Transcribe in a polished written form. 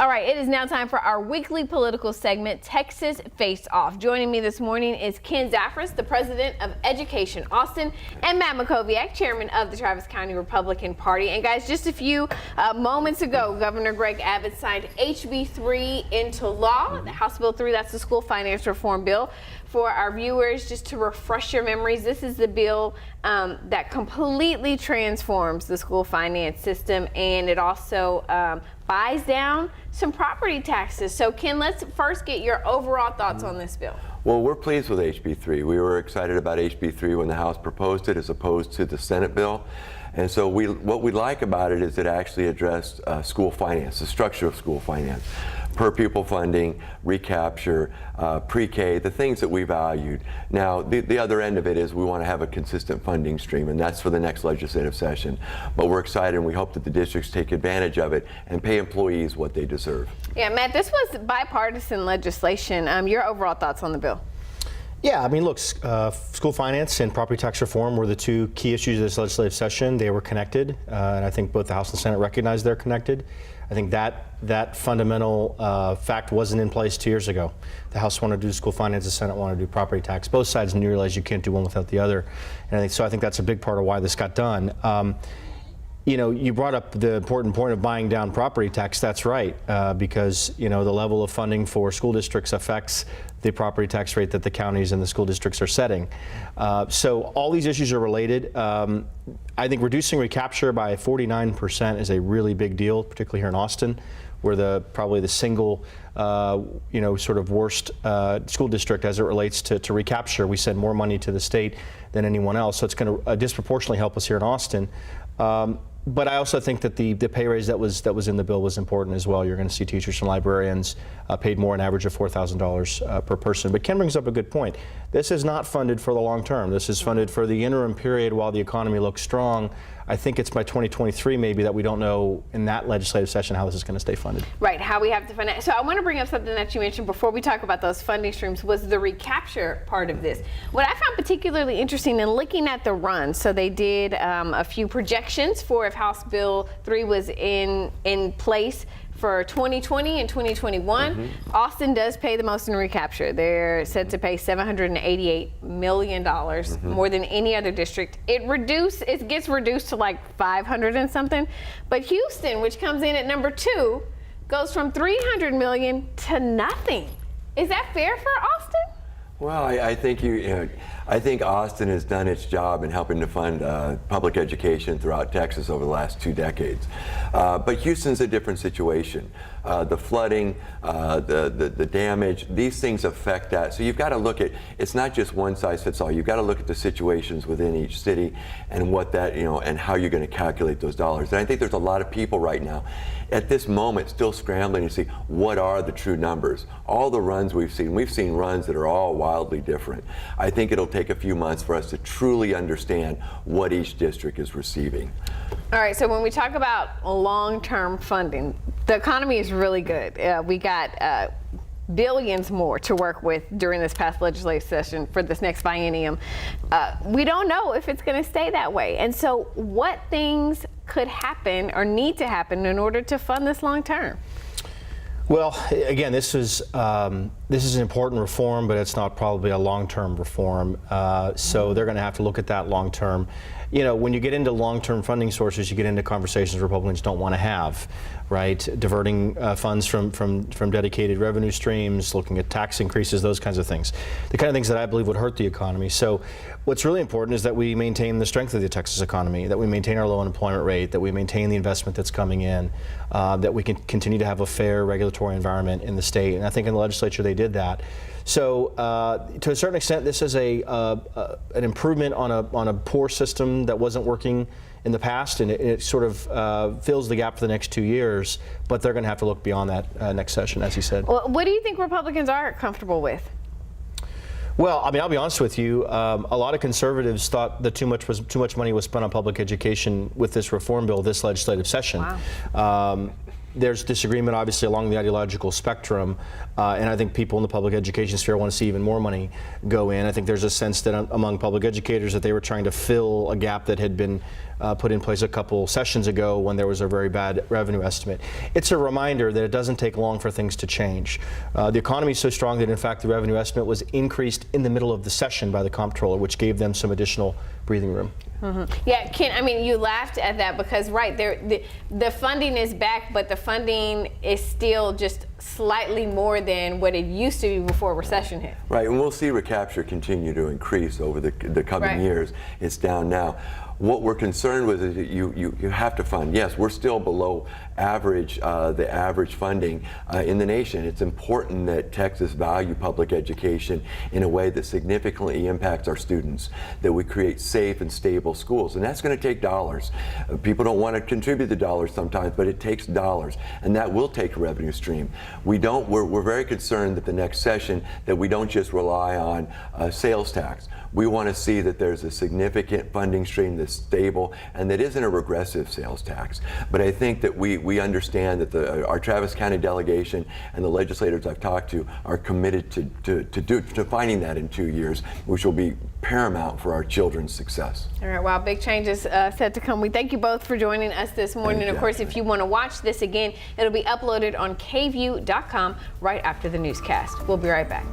All right, it is now time for our weekly political segment, Texas Face Off. Joining me this morning is Ken Zarifis, the president of Education Austin, and Matt Mackowiak, chairman of the Travis County Republican Party. And guys, just a few moments ago, Governor Greg Abbott signed HB 3 into law. The House Bill 3, that's the school finance reform bill. For our viewers, just to refresh your memories, this is the bill that completely transforms the school finance system, and it also buys down some property taxes. So Ken, let's first get your overall thoughts on this bill. Well, we're pleased with HB 3. We were excited about HB 3 when the House proposed it as opposed to the Senate bill. And so what we like about it is it actually addressed school finance, the structure of school finance, per pupil funding, recapture, pre-K, the things that we valued. Now, the other end of it is we want to have a consistent funding stream, and that's for the next legislative session. But we're excited, and we hope that the districts take advantage of it and pay employees what they deserve. Yeah, Matt, this was bipartisan legislation. Your overall thoughts on the bill? Yeah, I mean, look, school finance and property tax reform were the two key issues of this legislative session. They were connected, and I think both the House and Senate recognize they're connected. I think that fundamental fact wasn't in place 2 years ago. The House wanted to do school finance, the Senate wanted to do property tax. Both sides knew, realize you can't do one without the other, and I think that's a big part of why this got done. You know, you brought up the important point of buying down property tax. That's right, because, you know, the level of funding for school districts affects the property tax rate that the counties and the school districts are setting. So all these issues are related. I think reducing recapture by 49% is a really big deal, particularly here in Austin. We're probably the single, you know, sort of worst school district as it relates to recapture. We send more money to the state than anyone else, so it's going to disproportionately help us here in Austin. But I also think that the pay raise that was in the bill was important as well. You're going to see teachers and librarians paid more, an average of $4,000 per person. But Ken brings up a good point. This is not funded for the long term. This is funded for the interim period while the economy looks strong. I think it's by 2023 maybe that we don't know in that legislative session how this is going to stay funded. Right, how we have to fund it. So I want to bring up something that you mentioned before we talk about those funding streams was the recapture part of this. What I found particularly interesting in looking at the run, so they did a few projections for if House Bill 3 was in place for 2020 and 2021. Austin does pay the most in recapture. They're said to pay $788 million, more than any other district. It gets reduced to like 500 and something. But Houston, which comes in at number 2, goes from 300 million to nothing. Is that fair for Austin? Well, I think I think Austin has done its job in helping to fund public education throughout Texas over the last 2 decades. But Houston's a different situation. The flooding, the damage, these things affect that. So you've got to look at, it's not just one size fits all. You've got to look at the situations within each city and what that, you know, and how you're going to calculate those dollars. And I think there's a lot of people right now at this moment still scrambling to see what are the true numbers. All the runs we've seen runs that are all wildly different. I think it'll take a few months for us to truly understand what each district is receiving. All right, so when we talk about long-term funding, the economy is really good. We got billions more to work with during this past legislative session for this next biennium. We don't know if it's going to stay that way. And so what things could happen or need to happen in order to fund this long term? Well, again, this is an important reform, but it's not probably a long-term reform. So they're going to have to look at that long-term. You know, when you get into long-term funding sources, you get into conversations Republicans don't want to have, right? Diverting funds from dedicated revenue streams, looking at tax increases, those kinds of things. The kind of things that I believe would hurt the economy. So what's really important is that we maintain the strength of the Texas economy, that we maintain our low unemployment rate, that we maintain the investment that's coming in, that we can continue to have a fair regulatory environment in the state. And I think in the legislature they did that. So to a certain extent, this is an improvement on a poor system that wasn't working in the past, and it sort of fills the gap for the next 2 years. But they're going to have to look beyond that next session, as he said. Well, what do you think Republicans are comfortable with? Well, I mean, I'll be honest with you. A lot of conservatives thought that too much money was spent on public education with this reform bill this legislative session. Wow. there's disagreement, obviously, along the ideological spectrum, and I think people in the public education sphere want to see even more money go in. I think there's a sense that among public educators that they were trying to fill a gap that had been put in place a couple sessions ago when there was a very bad revenue estimate. It's a reminder that it doesn't take long for things to change. The economy is so strong that, in fact, the revenue estimate was increased in the middle of the session by the comptroller, which gave them some additional breathing room. Yeah, Ken, I mean, you laughed at that because, right, the funding is back, but the funding is still just slightly more than what it used to be before recession hit. Right, and we'll see Recapture continue to increase over the coming years. It's down now. What we're concerned with is that you have to fund. Yes, we're still below average, the average funding in the nation. It's important that Texas value public education in a way that significantly impacts our students, that we create safe and stable schools, and that's going to take dollars. People don't want to contribute the dollars sometimes, but it takes dollars, and that will take a revenue stream. We're very concerned that the next session that we don't just rely on sales tax. We want to see that there's a significant funding stream that's stable and that isn't a regressive sales tax. But I think that we understand that our Travis County delegation and the legislators I've talked to are committed to finding that in 2 years, which will be paramount for our children's success. All right, well, big changes set to come. We thank you both for joining us this morning. And of course, if you want to watch this again, it'll be uploaded on KVUE.com right after the newscast. We'll be right back.